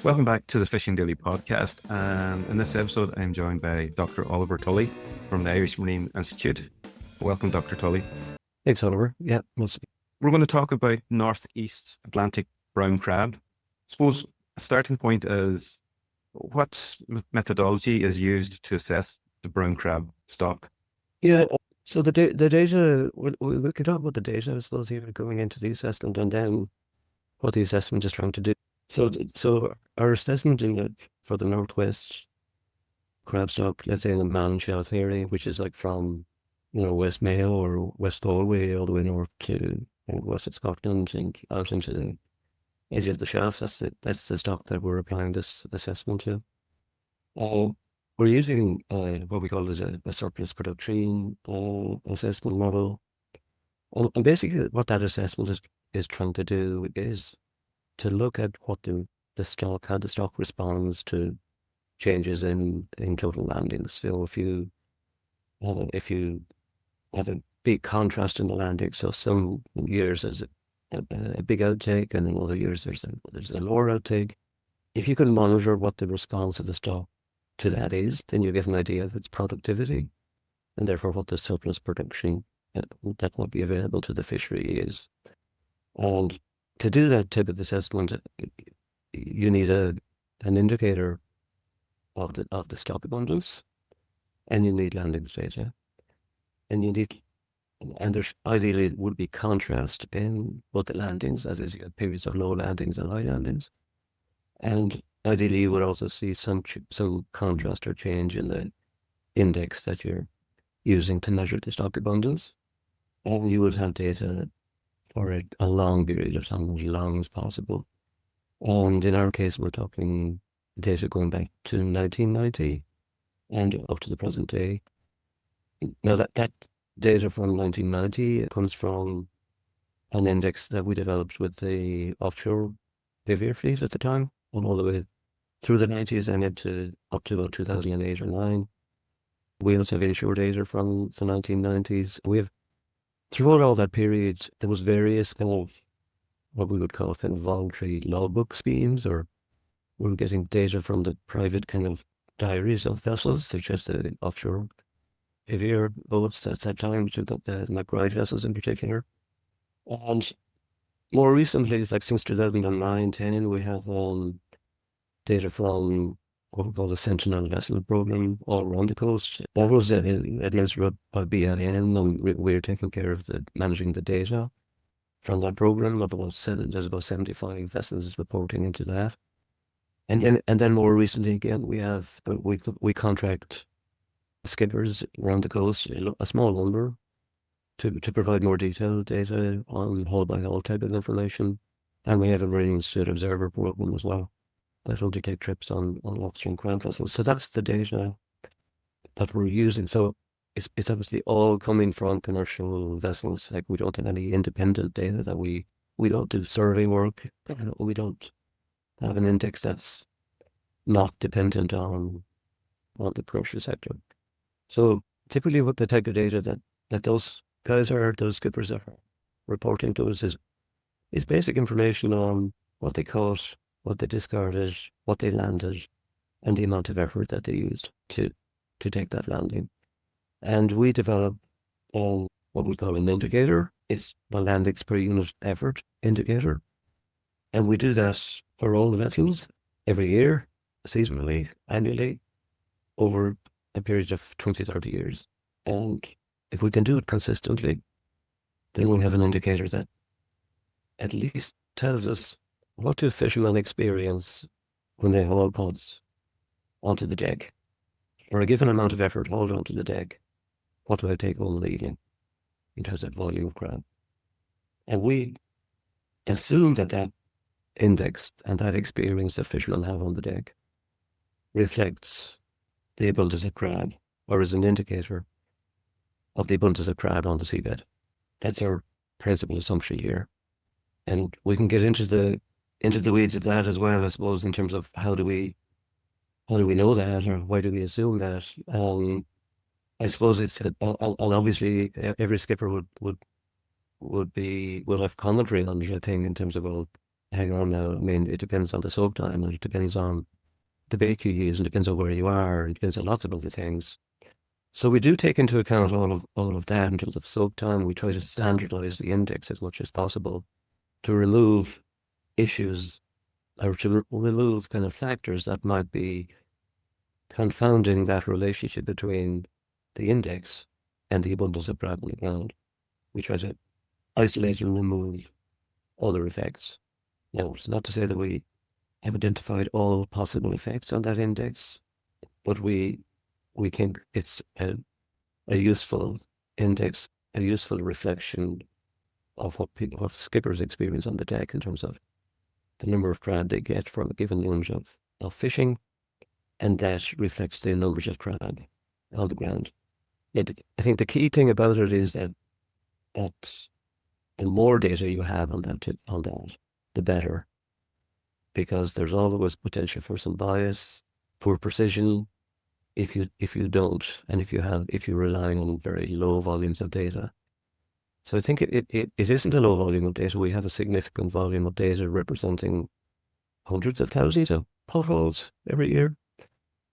Welcome back to the Fishing Daily podcast. And in this episode, I'm joined by Dr. Oliver Tully from the Irish Marine Institute. Welcome, Dr. Tully. Thanks, Oliver. Yeah, We're going to talk about Northeast Atlantic brown crab. I suppose a starting point is what methodology is used to assess the brown crab stock? yeah. So the data, we can talk about the data, I suppose, here going into the assessment, and then what the assessment is trying to do. So our assessment for the Northwest crab stock, let's say in the Man Shelf area, which is like from West Mayo or West Galway all the way north to west of Scotland and out into the edge of the shafts. That's the stock that we're applying this assessment to. We're using what we call as a surplus production assessment model. And basically what that assessment is trying to do is to look at what the stock, how the stock responds to changes in total landings. So if you have a big contrast in the landing, so some years there's a big outtake, and in other years there's a lower outtake. If you can monitor what the response of the stock to that is, then you get an idea of its productivity, and therefore what the surplus production that will be available to the fishery is. And to do that type of assessment, you need an indicator of the stock abundance, and you need landings data, and there ideally would be contrast in both the landings, as is, you have periods of low landings and high landings, and ideally you would also see some contrast or change in the index that you're using to measure the stock abundance, and you would have data for a long period of time, as long as possible. And in our case, we're talking data going back to 1990 and up to the present day. Now that data from 1990 comes from an index that we developed with the offshore Vivier fleet at the time, and all the way through the 90s and up to about 2008 or 9. We also have inshore data from the 1990s. Throughout all that period, there was various kind of what we would call kind of voluntary logbook schemes, or we were getting data from the private kind of diaries of vessels, such as the offshore Vivier boats at that time, which took up the McBride vessels in particular. And more recently, like since 2009-10, we have data from what we call the Sentinel vessel program all around the coast. That was administered by BLN, and we're taking care of managing the data from that program. There's about 75 vessels reporting into that. And then more recently again, we contract skippers around the coast, a small number, to provide more detailed data on hull by hull type of information. And we have a Marine Institute observer program as well that will detect trips on lobster and crab vessels. So that's the data that we're using. So it's obviously all coming from commercial vessels. Like, we don't have any independent data that we don't do survey work. We don't have an index that's not dependent on the commercial sector. So typically what the type of data that those skippers are reporting to us is basic information on what they caught, what they discarded, what they landed, and the amount of effort that they used to take that landing. And we develop what we call an indicator. It's the landings per unit effort indicator. And we do that for all the vessels every year, seasonally, annually, over a period of 20, 30 years. And if we can do it consistently, then we'll have an indicator that at least tells us what do fishermen experience when they haul pods onto the deck. For a given amount of effort hauled onto the deck, what do I take home in the evening in terms of volume of crab? And we assume that index and that experience that fishermen have on the deck reflects the abundance of crab, or is an indicator of the abundance of crab on the seabed. That's our principal assumption here. And we can get into the weeds of that as well, I suppose, in terms of how do we know that, or why do we assume that? I suppose it's and obviously every skipper will have commentary on the thing in terms of, well, hang on now. I mean, it depends on the soak time, and it depends on the bait you use, and it depends on where you are, and it depends on lots of other things. So we do take into account all of that in terms of soak time. We try to standardize the index as much as possible to remove issues or to remove kind of factors that might be confounding that relationship between the index and the abundance of crab on the ground. We try to isolate and remove other effects. Now, it's not to say that we have identified all possible effects on that index, but we think it's a useful index, a useful reflection of what skippers experience on the deck in terms of the number of crab they get from a given lunge of fishing, and that reflects the numbers of crab on the ground. I think the key thing about it is that the more data you have on that, the better, because there's always potential for some bias, poor precision, if you don't, and if you're relying on very low volumes of data. So I think it isn't a low volume of data. We have a significant volume of data representing hundreds of thousands of potholes every year.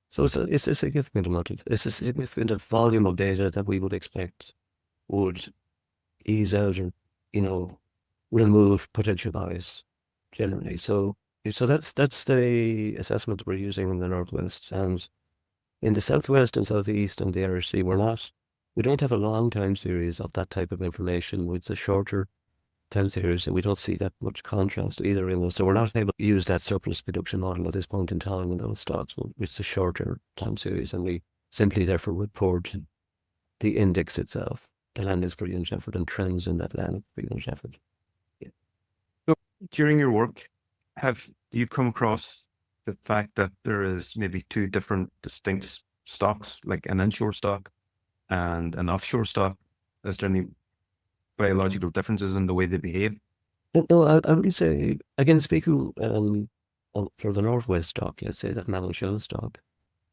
So it's a significant volume of data that we would expect would ease out or, remove potential bias generally. So that's the assessment we're using in the Northwest. And in the Southwest and Southeast and the Irish Sea, we don't have a long time series of that type of information. With the shorter time series, and we don't see that much contrast either in those. So we're not able to use that surplus production model at this point in time in those stocks with the shorter time series, and we simply therefore report the index itself, the landings per unit effort, and trends in that landing per unit effort. Yeah. So during your work, have you come across the fact that there is maybe two different distinct stocks, like an inshore stock and an offshore stock? Is there any biological differences in the way they behave? No, I would say, again, speaking for the Northwest stock, let's say that Mallow Shell stock,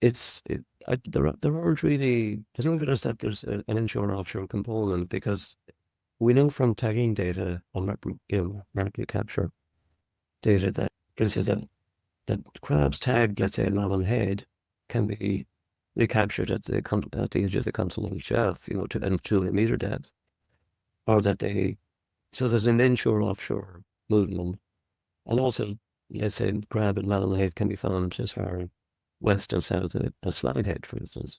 there aren't really, there's no evidence that there's an inshore and offshore component, because we know from tagging data on market capture data that, for instance, that crabs tagged, let's say, in Mallow Head, can be recaptured at the edge of the continental shelf, to 2 meter depth, or that so there's an inshore offshore movement. And also, let's say, crab and Mallow Head can be found as far west and south as Slavin Head, for instance.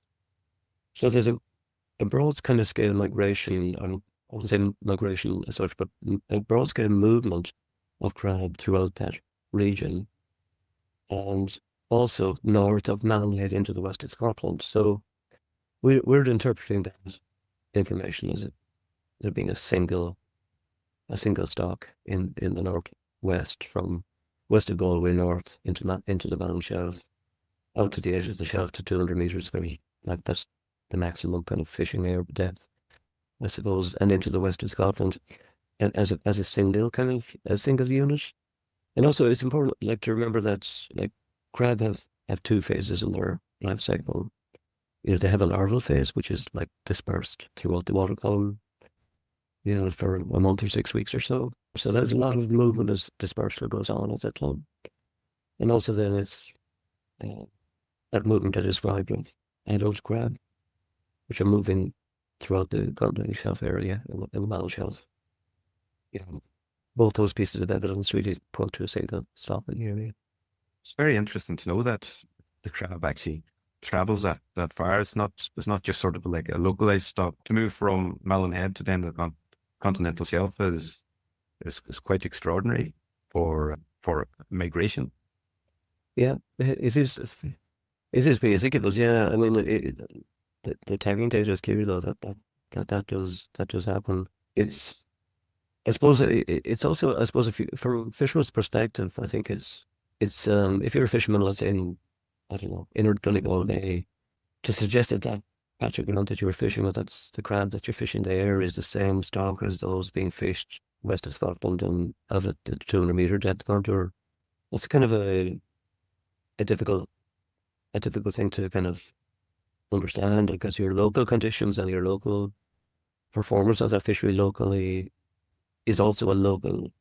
So there's a broad kind of scale migration, I wouldn't say migration as such, but a broad scale movement of crab throughout that region, and also north of Mallow Head into the west of Scotland. So we're interpreting that information as there being a single stock in the northwest, from west of Galway north into the Mallow Shelf, out to the edge of the shelf to 200 meters, that's the maximum kind of fishing area depth, I suppose, and into the west of Scotland, and as a single unit. And also, it's important to remember that crab have two phases in their life cycle. They have a larval phase, which is dispersed throughout the water column, for a month or 6 weeks or so. So there's a lot of movement as dispersal goes on at that time. And also then it's that movement that is vibrant adult crab, which are moving throughout the continental shelf area in the Mallow Shelf. Both those pieces of evidence really point to a single stock in the area. It's very interesting to know that the crab actually travels that far. It's not just sort of like a localized stock. To move from Mallow Head to then the continental shelf is quite extraordinary for migration. Yeah, it is. It is basic. It was, yeah. I mean, the tagging data is clear though that does happen. I suppose it's also, from fisherman's perspective, I think it's if you're a fisherman, let's say I don't know, inner Donegal Bay, to suggest that patch of ground that you were fishing with, that's the crab that you're fishing there, is the same stock as those being fished west of Scotland and of the 200 meter depth contour. It's kind of a difficult thing to kind of understand, because your local conditions and your local performance of that fishery locally is also a local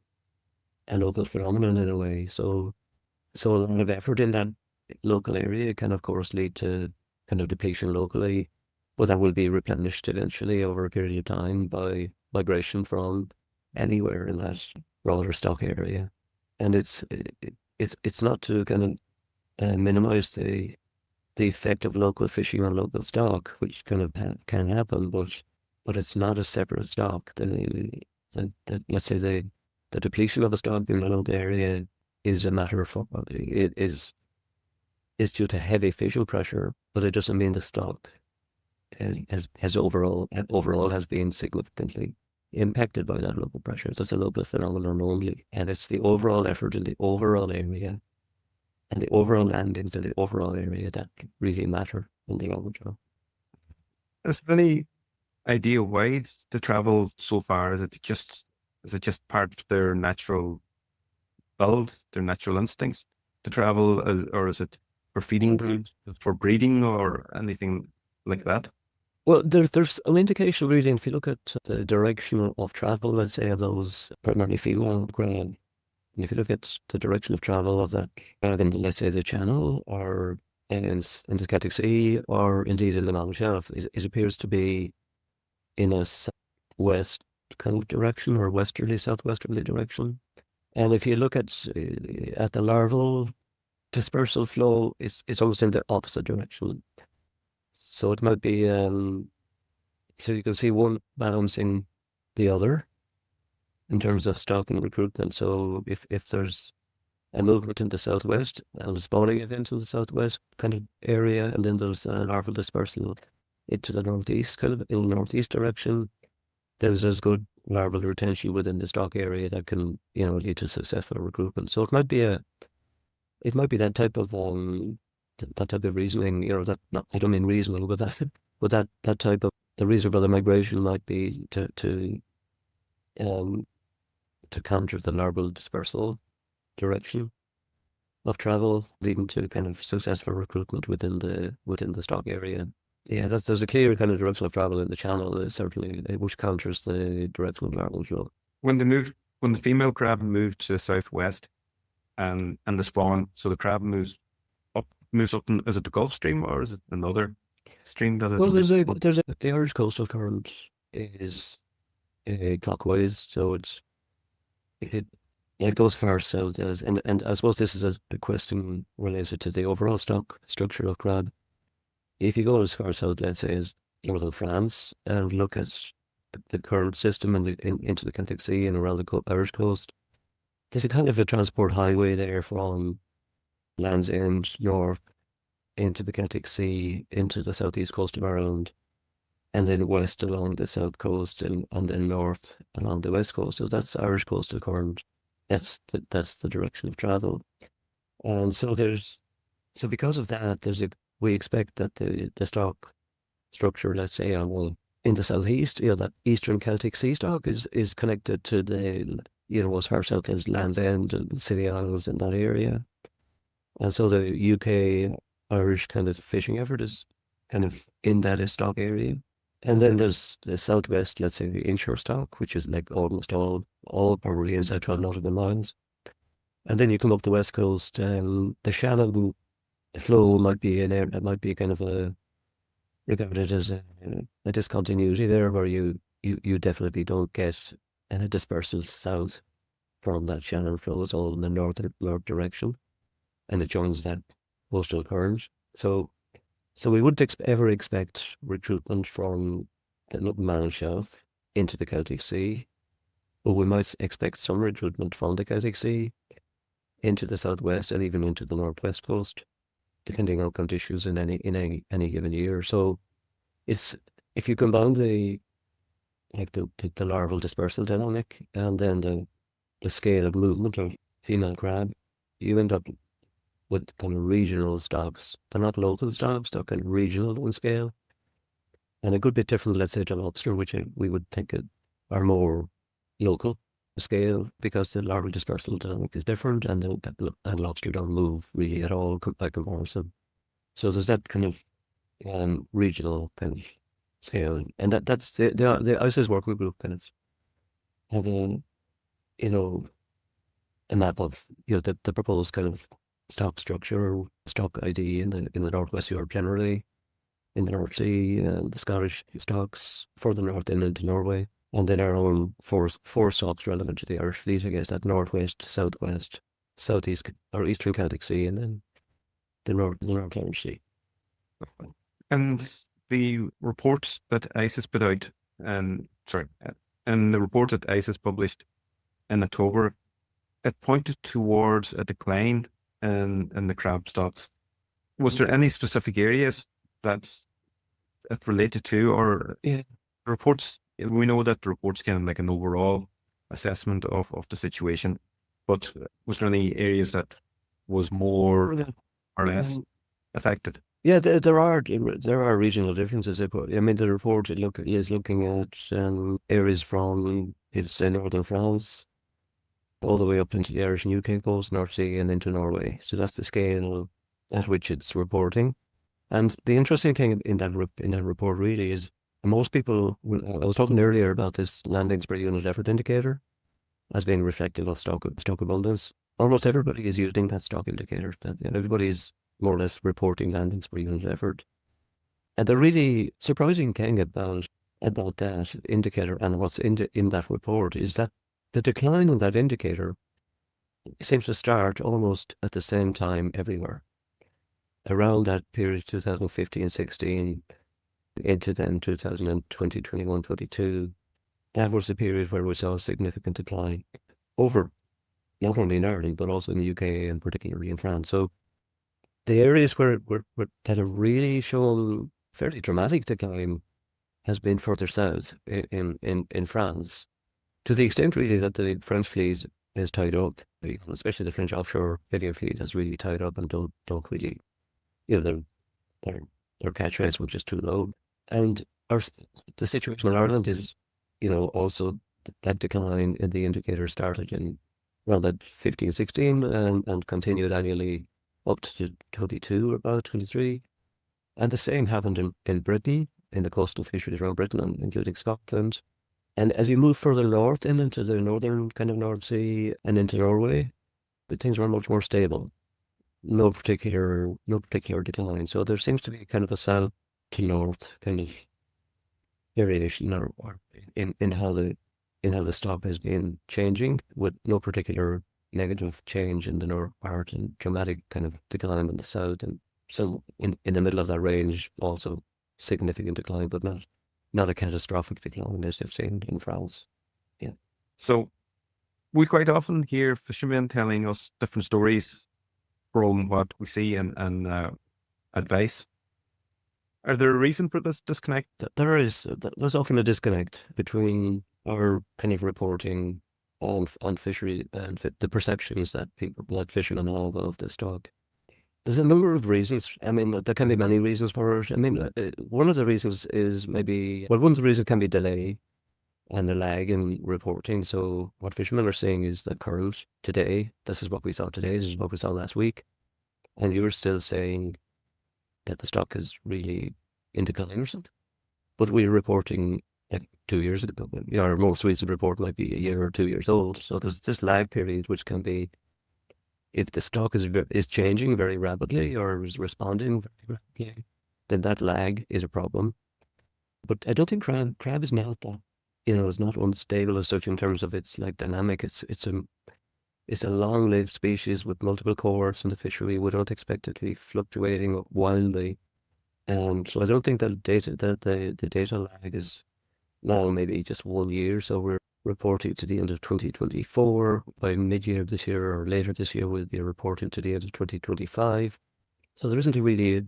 a local phenomenon in a way. So a lot of effort in that local area can, of course, lead to kind of depletion locally, but that will be replenished eventually over a period of time by migration from anywhere in that broader stock area. And it's not to kind of minimize the effect of local fishing on local stock, which kind of can happen, but it's not a separate stock. Let's say the depletion of a stock in a local area is a matter of it is due to heavy visual pressure, but it doesn't mean the stock has overall has been significantly impacted by that local pressure. That's a local phenomenon only, and it's the overall effort in the overall area and the overall landings in the overall area that really matter in the long term. Is there any idea why they travel so far? Is it just part of their natural build, their natural instincts to travel, or is it for feeding grounds, for breeding, or anything like that? Well, there's an indication reading if you look at the direction of travel, let's say, of those primarily female crab. And if you look at the direction of travel of that crab in, let's say, the Channel or in the Celtic Sea or indeed in the Malin Shelf, it appears to be in a southwest kind of direction or westerly, southwesterly direction. And if you look at the larval dispersal flow, it's almost in the opposite direction. So it might be, so you can see one balancing the other in terms of stock and recruitment. So if there's a movement in the southwest and a spawning event in the southwest kind of area, and then there's a larval dispersal into the northeast, kind of in the northeast direction, there's as good larval retention within the stock area that can, lead to successful recruitment. So it might be that type of that type of reasoning, that not, I don't mean reasonable, but that type of the reason for the migration might be to counter the larval dispersal direction of travel, leading to kind of successful recruitment within the stock area. Yeah, there's a clear kind of direction of travel in the Channel, certainly, which counters the direction of larval flow. When the female crab moved to the southwest and the spawn, so the crab moves up is it the Gulf Stream or is it another stream that Well, it? the Irish coastal current is clockwise, so it goes far south and I suppose this is a question related to the overall stock structure of crab. If you go as far south, let's say, as northern France, and look at the current system into the Celtic Sea and around the Irish coast, there's a kind of a transport highway there from Land's End north into the Celtic Sea, into the southeast coast of Ireland, and then west along the south coast and then north along the west coast. So that's Irish coastal current. That's the direction of travel. And so because of that, we expect that the stock structure, let's say, in the southeast, that eastern Celtic Sea stock is connected to the, as far south as Land's End and City Isles in that area. And so the UK Irish kind of fishing effort is kind of in that stock area. And then there's the southwest, let's say, the inshore stock, which is like almost all probably inside 12 nautical miles. And then you come up the west coast, and the Shannon flow might be it might be kind of regarded as a discontinuity there, where you definitely don't get any dispersal south from that Shannon flow. It's all in the north direction, and it joins that coastal current. So we wouldn't ever expect recruitment from the Malin Shelf into the Celtic Sea, but we might expect some recruitment from the Celtic Sea into the southwest and even into the northwest coast, depending on conditions in any given year. So it's, if you combine the larval dispersal dynamic and then the scale of movement of female crab, you end up with kind of regional stocks. They're not local stocks, they're kind of regional in scale. And a good bit different, let's say, to lobster, which we would think are more local scale, because the larval dispersal dynamic is different, and lobster don't move really at all by comparison. So there's that kind of regional kind of scale, and that's the ICES working group kind of have a a map of the proposed kind of stock structure or stock ID in the Northwest Europe generally, in the North Sea, the Scottish stocks further north into Norway, and then our own four stocks relevant to the Irish fleet, I guess, that northwest, southwest, southeast, or eastern Celtic Sea, and then the North Irish Sea. And the reports that ICES put out, and the report that ICES published in October, it pointed towards a decline in the crab stocks. Was there any specific areas that it related to, or Yeah. reports? We know that the reports kind of like an overall assessment of the situation, but was there any areas that was more or less affected? Yeah, there are regional differences. I mean, the report is looking at areas from, it's northern France all the way up into the Irish and UK coast, North Sea, and into Norway. So that's the scale at which it's reporting. And the interesting thing in that report really is most people. I was talking earlier about this landings per unit effort indicator as being reflective of stock abundance. Almost everybody is using that stock indicator. That everybody is more or less reporting landings per unit effort. And the really surprising thing about that indicator and what's in that report is that the decline in that indicator seems to start almost at the same time everywhere. Around that period, 2015-16, into then 2020, 21, 22, that was the period where we saw a significant decline over not only in Ireland, but also in the UK and particularly in France. So the areas where that have really shown fairly dramatic decline has been further south in France, to the extent really that the French fleet is tied up, especially the French offshore heavier fleet has really tied up and don't really, their catch rates were just too low. And the situation in Ireland is, also that decline in the indicator started in around that 15, 16 and continued annually up to 22 or about 23. And the same happened in Britain, in the coastal fisheries around Britain, and including Scotland. And as you move further north into the northern kind of North Sea and into Norway, but things are much more stable. No particular decline. So there seems to be kind of a south to north kind of variation or in how the stock has been changing, with no particular negative change in the north part and dramatic kind of decline in the south, and so in the middle of that range also significant decline, but not a catastrophic decline as they've seen in France. Yeah. So we quite often hear fishermen telling us different stories from what we see and advice. Are there a reason for this disconnect? There's often a disconnect between our kind of reporting on fishery and the perceptions that fishermen have of the stock. There's a number of reasons. I mean, there can be many reasons for it. I mean, one of the reasons is one of the reasons can be delay and a lag in reporting. So what fishermen are saying is that current today, this is what we saw today, this is what we saw last week. And you're still saying that the stock is really in decline or something. But we're reporting like 2 years ago. Our most recent report might be a year or 2 years old. So there's this lag period, which can be, if the stock is changing very rapidly or is responding very rapidly, then that lag is a problem. But I don't think crab is not that, it's not unstable as such in terms of its like dynamic. It's a long-lived species with multiple cohorts in the fishery. We don't expect it to be fluctuating wildly. So I don't think that the data lag is now maybe just 1 year. So we're reporting to the end of 2024. By mid-year this year or later this year, we'll be reporting to the end of 2025. So there isn't really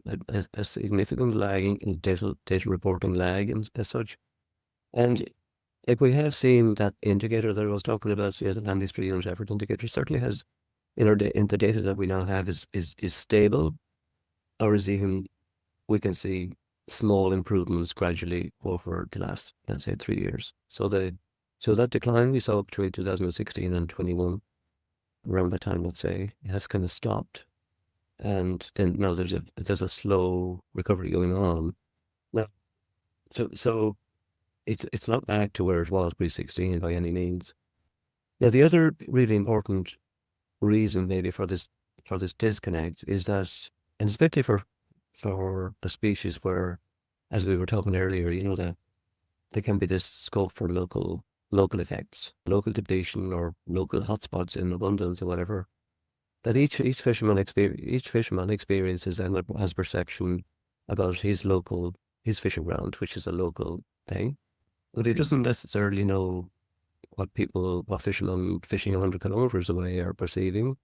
a significant lag in data reporting lag as such. And if we have seen that indicator that I was talking about, the landings per unit effort indicator certainly has, in the data that we now have, is stable, or is even, we can see small improvements gradually over the last, let's say, 3 years. So that decline we saw between 2016 and 21, around that time, let's say, has kind of stopped. And then now there's a slow recovery going on. Now, so it's not back to where it was pre-16 by any means. Now, the other really important reason maybe for this disconnect is that, and especially for a species where, as we were talking earlier, that there can be this scope for local effects, local depletion or local hotspots in abundance or whatever. That each fisherman experiences and has perception about his fishing ground, which is a local thing, but he doesn't necessarily know what fishermen fishing 100 kilometers away are perceiving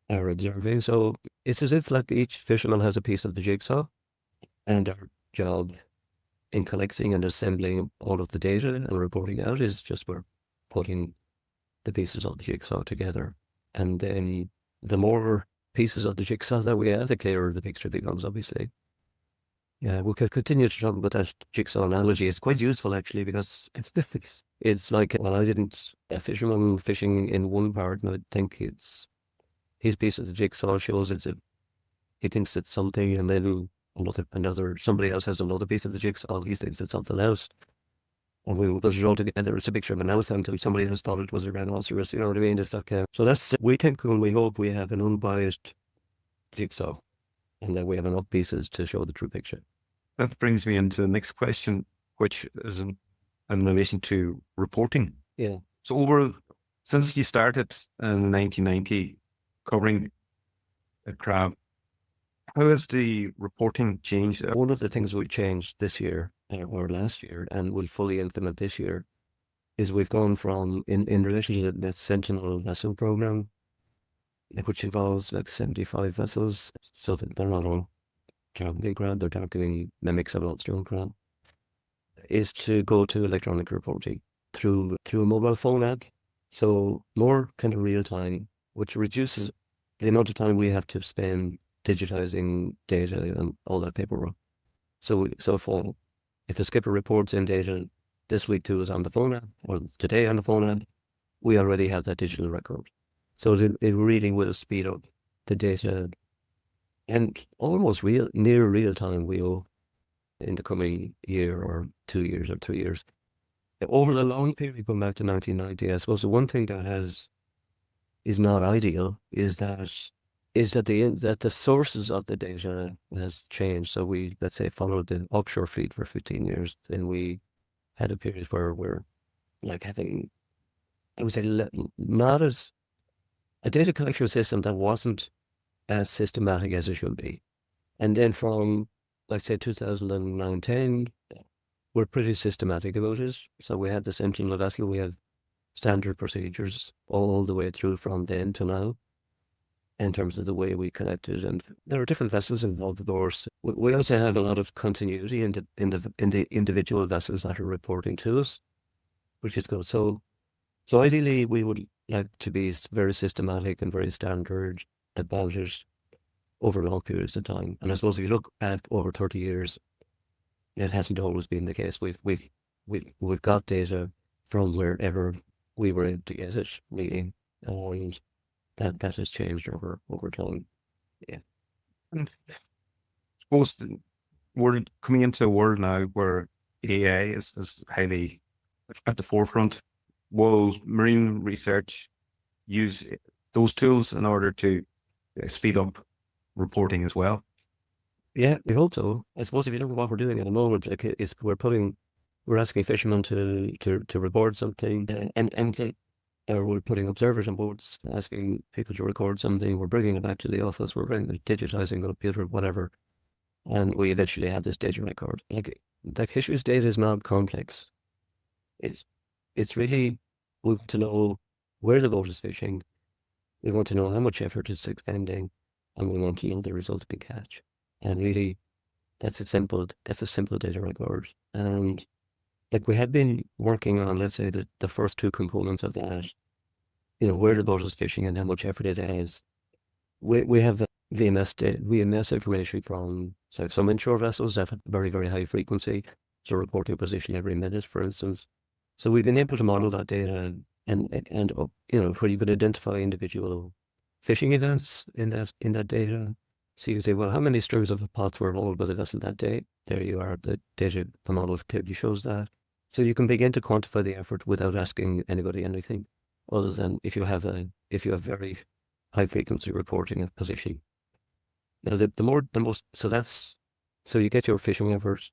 or observing. So it's as if like each fisherman has a piece of the jigsaw, and our job in collecting and assembling all of the data and reporting out is just we're putting the pieces of the jigsaw together. And then the more pieces of the jigsaw that we have, the clearer the picture becomes, obviously. Yeah, we could continue to talk about that jigsaw analogy. It's quite useful, actually, because it's like, well, a fisherman fishing in one part, and I think his piece of the jigsaw shows he thinks it's something, and then somebody else has another piece of the jigsaw, he thinks it's something else. And we will put it all together. It's a picture of an elephant, and somebody else thought it was a rhinoceros, you know what I mean? It's like, so we think and we hope we have an unbiased jigsaw, and that we have enough pieces to show the true picture. That brings me into the next question, which is in relation to reporting. Yeah. So since you started in 1990 covering a crab, how has the reporting changed? One of the things we changed this year or last year, and will fully implement this year, is we've gone from in relation to the Sentinel vessel program, which involves like 75 vessels. So they're not all big crab, they're targeting mimics of lobster crab, is to go to electronic reporting through a mobile phone app. So more kind of real time, which reduces the amount of time we have to spend digitizing data and all that paperwork. So if the skipper reports in data this week to us on the phone app, or today on the phone app, we already have that digital record. So it really will speed up the data, and almost near real time we will in the coming year or 2 years or 3 years. Over the long period, going back to 1990, I suppose the one thing that is not ideal is that the sources of the data has changed. So we, let's say, followed the offshore fleet for 15 years, then we had a period where we're like having, I would say, not as a data collection system that wasn't as systematic as it should be. And then from, let's say, 2009-10, we're pretty systematic about it. So we had the Sentinel vessel, we have standard procedures all the way through from then to now in terms of the way we collected. And there are different vessels involved, of course. We also have a lot of continuity in the individual vessels that are reporting to us, which is good. So ideally, we would like to be very systematic and very standard about it over long periods of time. And I suppose if you look back over 30 years, it hasn't always been the case. We've got data from wherever we were able to get it, really, and that has changed over time. Yeah. And I suppose we're coming into a world now where AI is highly at the forefront. Will marine research use those tools in order to speed up reporting as well? Yeah, we hope so. I suppose if you look at what we're doing at the moment, like we're asking fishermen to report something, or we're putting observers on boards, asking people to record something. We're bringing it back to the office. We're digitizing on a computer, whatever, and we eventually have this data record. Like fisheries data is not complex. It's really, we want to know where the boat is fishing. We want to know how much effort it's expending, and we want to know the result of the catch. And really, that's a simple data record. And like we had been working on, let's say, the first two components of that, where the boat is fishing and how much effort it has. We have VMS information from some inshore vessels that have very, very high frequency, so reporting position every minute, for instance. So we've been able to model that data and where you could identify individual fishing events in that data. So you can say, well, how many streams of pots were hauled by the vessel that day? There you are. The data, the model clearly shows that. So you can begin to quantify the effort without asking anybody anything, other than if you have very high frequency reporting of position. Now, so you get your fishing effort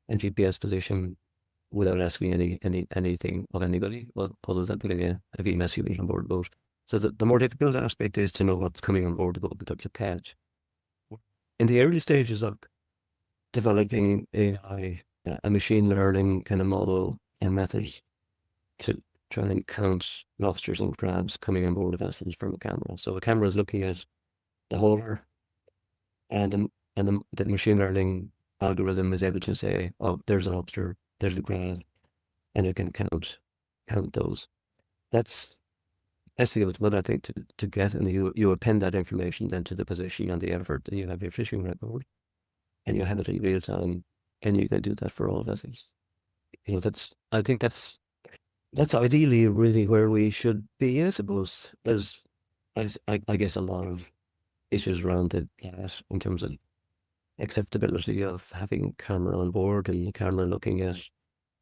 and GPS position without asking anything of anybody, well, other than putting a VMS unit on board the boat. So the more difficult aspect is to know what's coming on board the boat that you catch. In the early stages of developing AI, a machine learning kind of model and method to try and count lobsters and crabs coming on board the vessels from a camera. So a camera is looking at the hauler, and the machine learning algorithm is able to say, oh, there's a lobster, there's a crab, and it can count those. That's the ultimate, I think, to get, and you append that information then to the position and the effort that you have your fishing record, and you have it in real time, and you can do that for all vessels. I think that's ideally really where we should be. I suppose there's, I guess, a lot of issues around that in terms of acceptability of having a camera on board and the camera looking at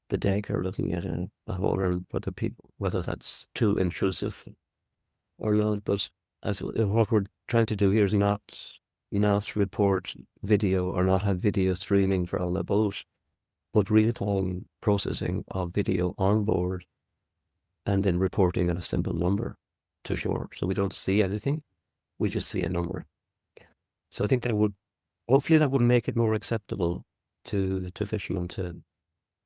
the deck or looking at a hauler, and whether that's too intrusive or not. But what we're trying to do here is not report video or not have video streaming from the boat, but real-time processing of video on board and then reporting at a simple number to shore. So we don't see anything, we just see a number. So I think hopefully that would make it more acceptable to fishermen to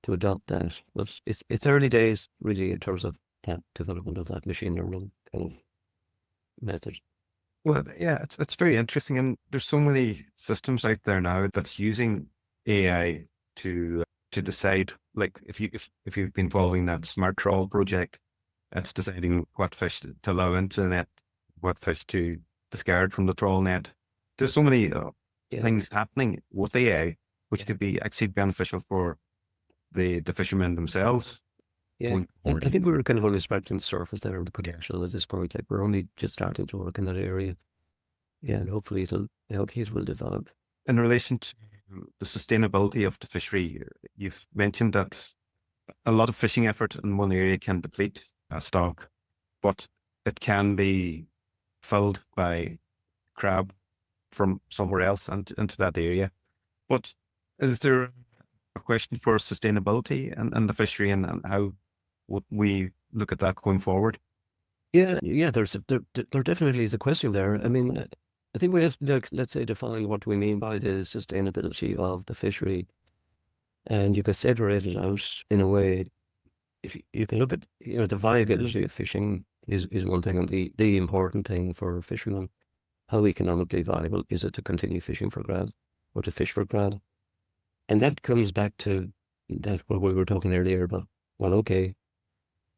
adopt that. But it's early days really in terms of that development of that machine learning kind of method. Well, yeah, it's very interesting, and there's so many systems out there now that's using AI to decide. Like if you've been following that smart trawl project, it's deciding what fish to allow into the net, what fish to discard from the trawl net. There's so many things happening with AI, which could be actually beneficial for the fishermen themselves. Yeah, I think we're kind of only scratching the surface there of the potential at this point. Like we're only just starting to work in that area. Yeah, and hopefully it will develop. In relation to the sustainability of the fishery, you've mentioned that a lot of fishing effort in one area can deplete a stock, but it can be filled by crab from somewhere else and into that area. But is there a question for sustainability and the fishery, and how would we look at that going forward? Yeah. There definitely is a question there. I mean, I think we have to, let's say, define what we mean by the sustainability of the fishery, and you can separate it out in a way. If you can look at, the viability of fishing is one thing, and the important thing for fishermen, how economically viable is it to continue fishing for crab or to fish for crab? And that comes back to that what we were talking earlier about. Well, okay,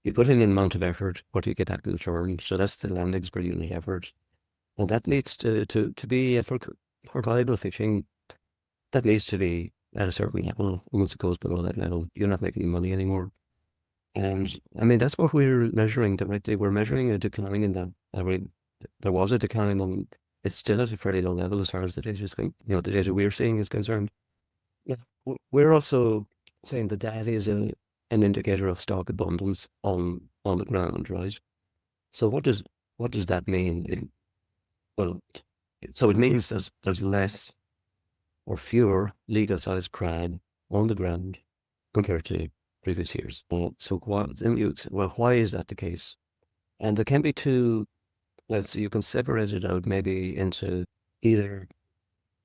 you put in an amount of effort, what do you get back in return? So that's the landings per unit effort. And that needs to be for viable fishing, that needs to be at a certain level. Once it goes below that level, you're not making money anymore. And I mean, that's what we're measuring directly. We're measuring a decline in that. I mean, there was a decline, and it's still at a fairly low level as far as the data is the data we're seeing is concerned. Yeah, we're also saying that that is an indicator of stock abundance on the ground, right? So what does that mean? So it means there's less or fewer legal-sized crab on the ground compared to previous years. So why is that the case? And there can be two. You can separate it out maybe into either,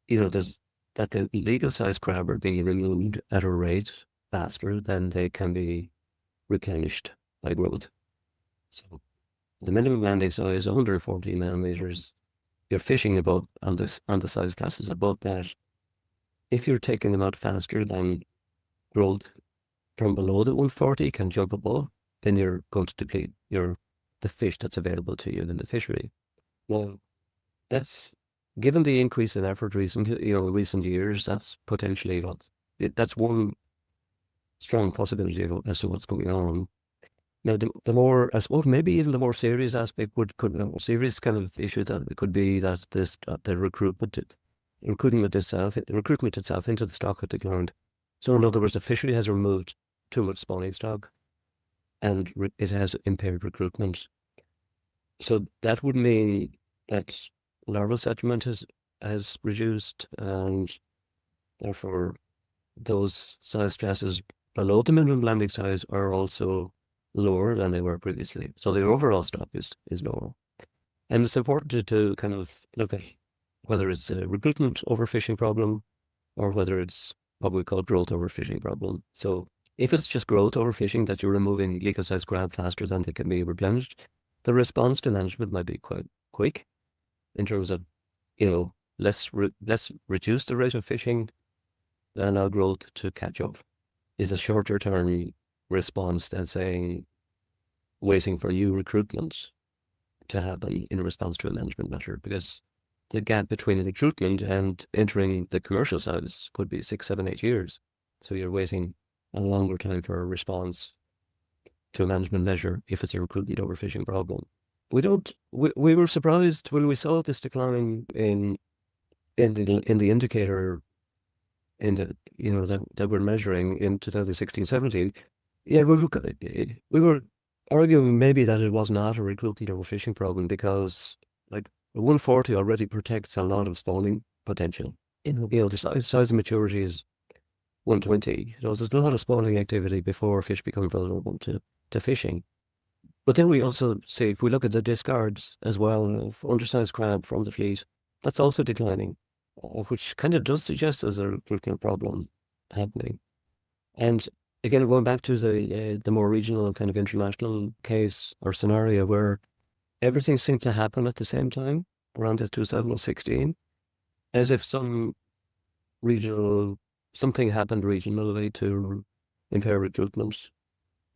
there's that the legal-sized crab are being removed at a rate faster than they can be replenished by growth. So the minimum landing size is 140 millimeters. You're fishing above on the size classes above that. If you're taking them out faster than growth from below the 140 can jump above, then you're going to deplete the fish that's available to you in the fishery. Now, that's given the increase in effort recent years. That's potentially that's one strong possibility as to what's going on. Now, the more, I suppose, maybe even the more serious aspect serious kind of issue that it could be that the recruitment itself into the stock at the ground. So in other words, the fishery has removed too much spawning stock, and it has impaired recruitment. So that would mean that larval settlement has reduced, and therefore those size stresses below the minimum landing size are also lower than they were previously. So the overall stock is lower. And it's important to kind of look at whether it's a recruitment overfishing problem or whether it's what we call growth overfishing problem. So if it's just growth overfishing, that you're removing legal-sized crab faster than they can be replenished, the response to management might be quite quick in terms of, let's reduce the rate of fishing and allow growth to catch up. Is a shorter term response than saying waiting for new recruitment to happen in response to a management measure, because the gap between recruitment and entering the commercial size could be 6, 7, 8 years. So you're waiting a longer time for a response to a management measure if it's a recruitment overfishing problem. We were surprised when we saw this decline in the indicator that we're measuring in 2016-17. Yeah, we were arguing maybe that it was not a recruitment overfishing problem because like 140 already protects a lot of spawning potential. The size of maturity is 120. There's a lot of spawning activity before fish become vulnerable to fishing. But then we also see, if we look at the discards as well of undersized crab from the fleet, that's also declining, which kind of does suggest there's a recruitment problem happening. And again, going back to the more regional kind of international case or scenario where everything seemed to happen at the same time around 2016, as if something happened regionally to impair recruitment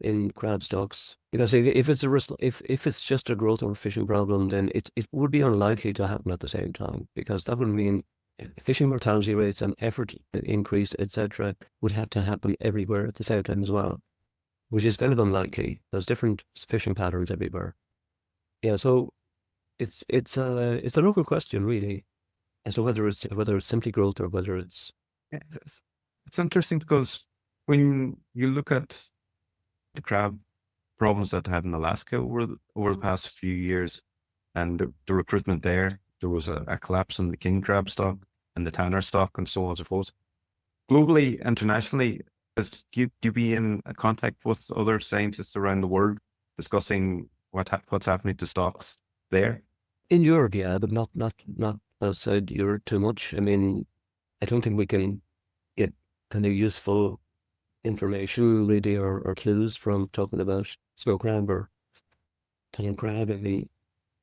in crab stocks. Because if it's just a growth overfishing problem, then it would be unlikely to happen at the same time, because that would mean fishing mortality rates and effort increase, etc., would have to happen everywhere at the same time as well, which is very unlikely. There's different fishing patterns everywhere. Yeah, so it's a local question really, as to whether it's simply growth or whether it's. It's interesting because when you look at the crab problems that they had in Alaska over the past few years, and the recruitment there was a collapse in the king crab stock and the tanner stock and so on and so forth. Globally, internationally, do you be in contact with other scientists around the world discussing what's happening to stocks there? In Europe, yeah, but not outside Europe too much. I mean, I don't think we can get kind of useful information really or clues from talking about snow crab or tanner crab. I mean,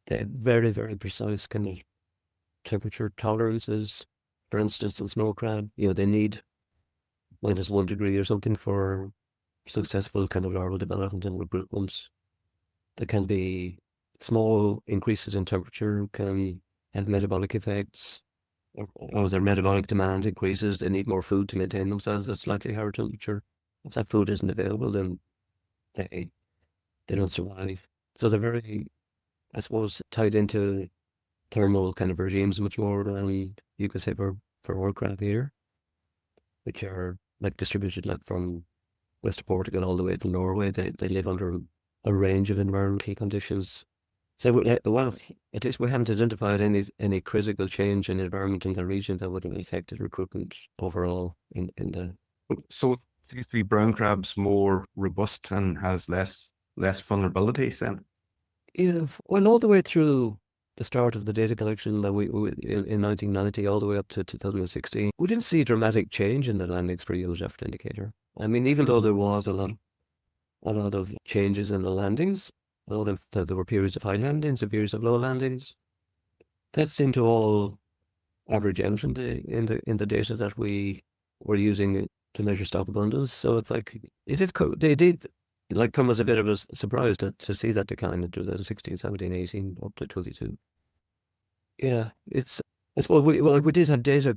they have very, very precise kind of temperature tolerances. For instance, in snow crab, they need -1 degree or something for successful kind of larval development and recruitment. There can be small increases in temperature can have metabolic effects, or their metabolic demand increases. They need more food to maintain themselves at slightly higher temperature. If that food isn't available, then they don't survive. So they're very, I suppose, tied into thermal kind of regimes much more than you could say for our crab here, which are like distributed like from west of Portugal all the way to Norway. They live under a range of environmental conditions. So well, at least we haven't identified any critical change in environment in the region that would have affected recruitment overall in the. So these three brown crabs more robust and has less vulnerabilities then? Yeah, well, all the way through the start of the data collection that we in 1990 all the way up to 2016, we didn't see dramatic change in the landings per yield effort indicator. I mean, even though there was a lot of changes in the landings, there were periods of high landings and periods of low landings. That seemed to all average out in the data that we were using to measure stock abundance. So it's like they did like come as a bit of a surprise to see that decline in 2016, 17, 18 up to 22. Yeah, it's well we did have data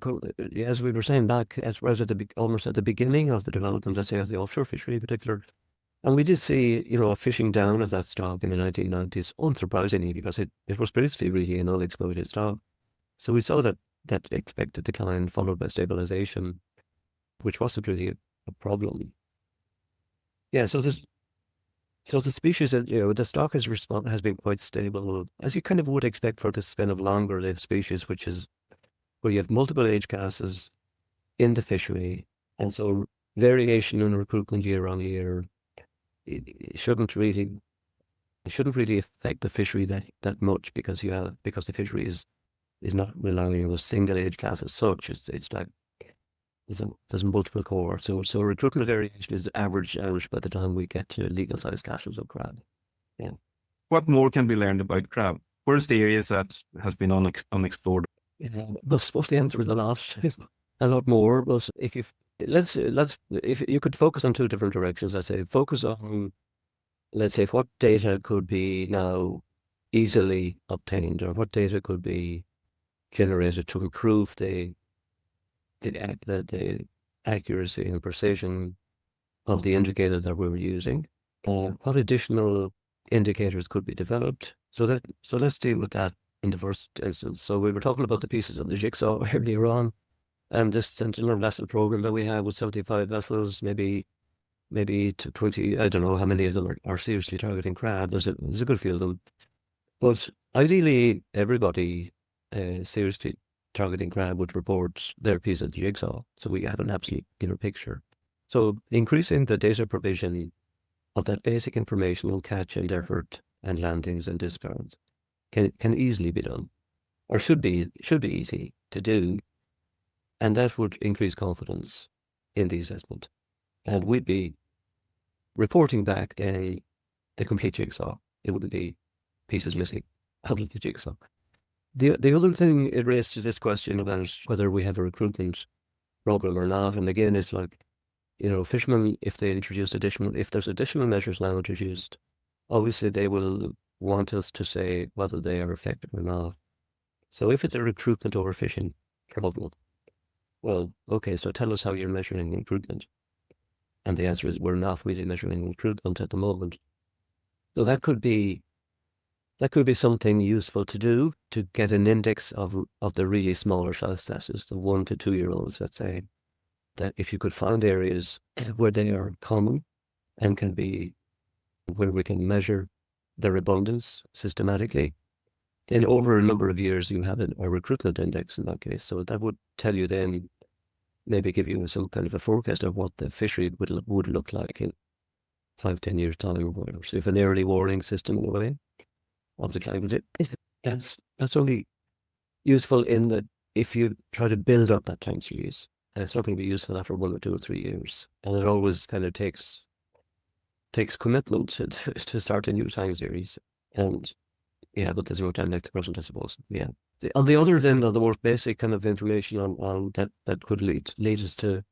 as we were saying back right at almost at the beginning of the development, let's say, of the offshore fishery in particular. And we did see, a fishing down of that stock in the 1990s, unsurprisingly, because it was previously really an unexploited stock. So we saw that expected decline followed by stabilization, which wasn't really a problem. Yeah, so So the species, the stock has been quite stable, as you kind of would expect for this kind of longer lived species, which is where you have multiple age classes in the fishery, and so variation in recruitment year on year, it shouldn't really affect the fishery that much, because the fishery is not relying on a single age class as such. It's like there's multiple cohorts. So recruitment variation is averaged out by the time we get to legal size classes of crab. Yeah. What more can be learned about crab? Where's the areas that has been unexplored? Yeah, I suppose the answer is a lot more. But let's if you could focus on two different directions, I'd say focus on, let's say, what data could be now easily obtained, or what data could be generated to improve the accuracy and precision of the indicator that we were using. What additional indicators could be developed? So let's deal with that in the first instance. So we were talking about the pieces of the jigsaw earlier on, and this Sentinel vessel program that we have with 75 vessels, maybe to 20. I don't know how many of them are seriously targeting crab. There's a good few of them, but ideally everybody seriously targeting crab would report their piece of the jigsaw, so we have an absolute clear picture. So increasing the data provision of that basic information on catch and effort and landings and discards can easily be done, or should be easy to do, and that would increase confidence in the assessment. And we'd be reporting back the complete jigsaw. It wouldn't be pieces missing out of the jigsaw. The other thing it raised to this question about whether we have a recruitment problem or not, and again, it's like, fishermen, if there's additional measures now introduced, obviously they will want us to say whether they are effective or not. So if it's a recruitment overfishing problem, well, okay, so tell us how you're measuring recruitment. And the answer is, we're not really measuring recruitment at the moment. So that could be something useful to do, to get an index of the really smaller size classes, the 1 to 2 year olds, let's say, that if you could find areas where they are common and where we can measure their abundance systematically, then over a number of years you have a recruitment index in that case. So that would tell you then, maybe give you some kind of a forecast of what the fishery would look like in 5-10 years time or whatever. So if an early warning system in a way of the climate, that's only useful in that if you try to build up that time series, it's not going to be useful after 1 or 2 or 3 years. And it always kind of takes commitment to start a new time series. And yeah, but there's no time like the present, I suppose. Yeah. On the other end, the more basic kind of information on that could lead us to,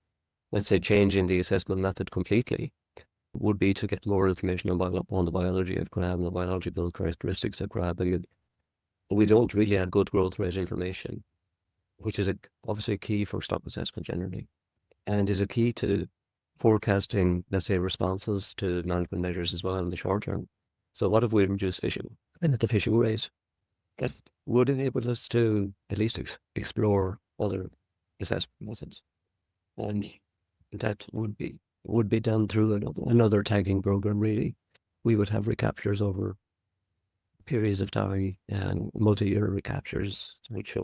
let's say, changing the assessment method completely, would be to get more information on the biology of crab and the biological characteristics of crab. We don't really have good growth rate information, which is obviously a key for stock assessment generally, and is a key to forecasting, let's say, responses to management measures as well in the short term. So what if we reduce fishing and at the fishing rate? That would enable us to at least explore other assessment methods, and that would be done through another tagging program. Really, we would have recaptures over periods of time and multi-year recaptures, which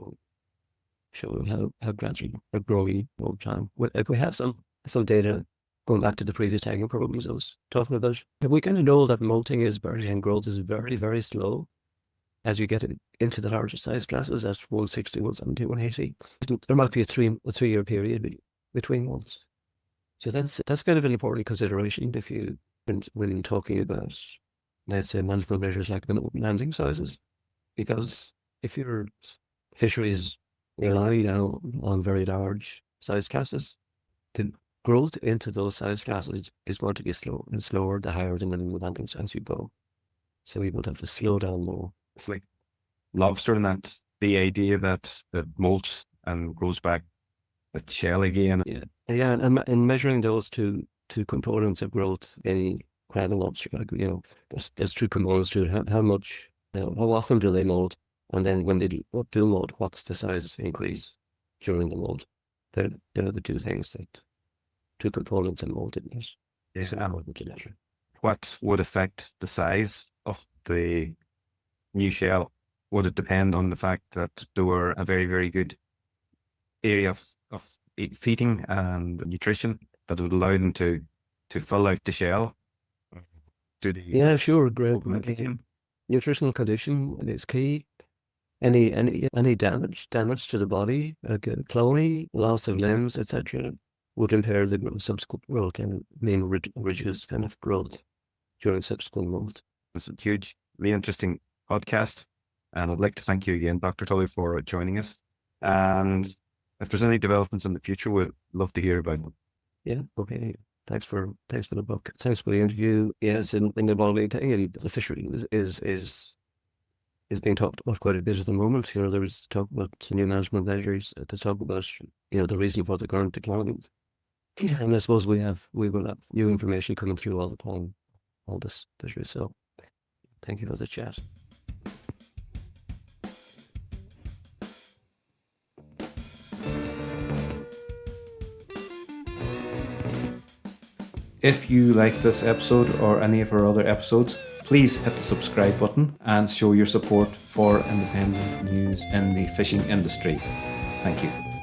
show how gradually are growing over time. If we have some data going back to the previous tagging programs I was talking about, we kind of know that molting and growth is very, very slow as you get into the larger size classes at 160, 170, 180. There might be a 3-year period between ones. So that's kind of an important consideration when talking about, let's say, management measures like landing sizes, because if your fisheries rely now on very large size classes, the growth into those size classes is going to be slow and slower the higher the minimum landing size you go. So we would have to slow down more. It's like lobster, and that the idea that molts and grows back a shell again. Yeah, and measuring those two components of growth in crab and lobster, there's 2 components to it. How much, how often do they molt, and then when they do molt, what's the size increase during the molt? They're the 2 things 2 components in molt, isn't it? Yeah. So important to measure. what would affect the size of the new shell? Would it depend on the fact that there were a very, very good area of feeding and nutrition that would allow them to fill out the shell? Do they Yeah, sure. Great. augment again? Nutritional condition is key. Any damage to the body, like cloning, loss of limbs, etc., would impair the subsequent growth and reduce kind of growth during subsequent growth. It's a huge, really interesting podcast. And I'd like to thank you again, Dr. Tully, for joining us. And if there's any developments in the future, we'd love to hear about them. Yeah. Okay. Thanks for the book. Thanks for the interview. Yes, in the Baldy, the fishery is being talked about quite a bit at the moment. There was talk about new management measures to talk about the reason for the current decline. And I suppose we will have new information coming through all the time, all this fishery. So thank you for the chat. If you like this episode or any of our other episodes, please hit the subscribe button and show your support for independent news in the fishing industry. Thank you.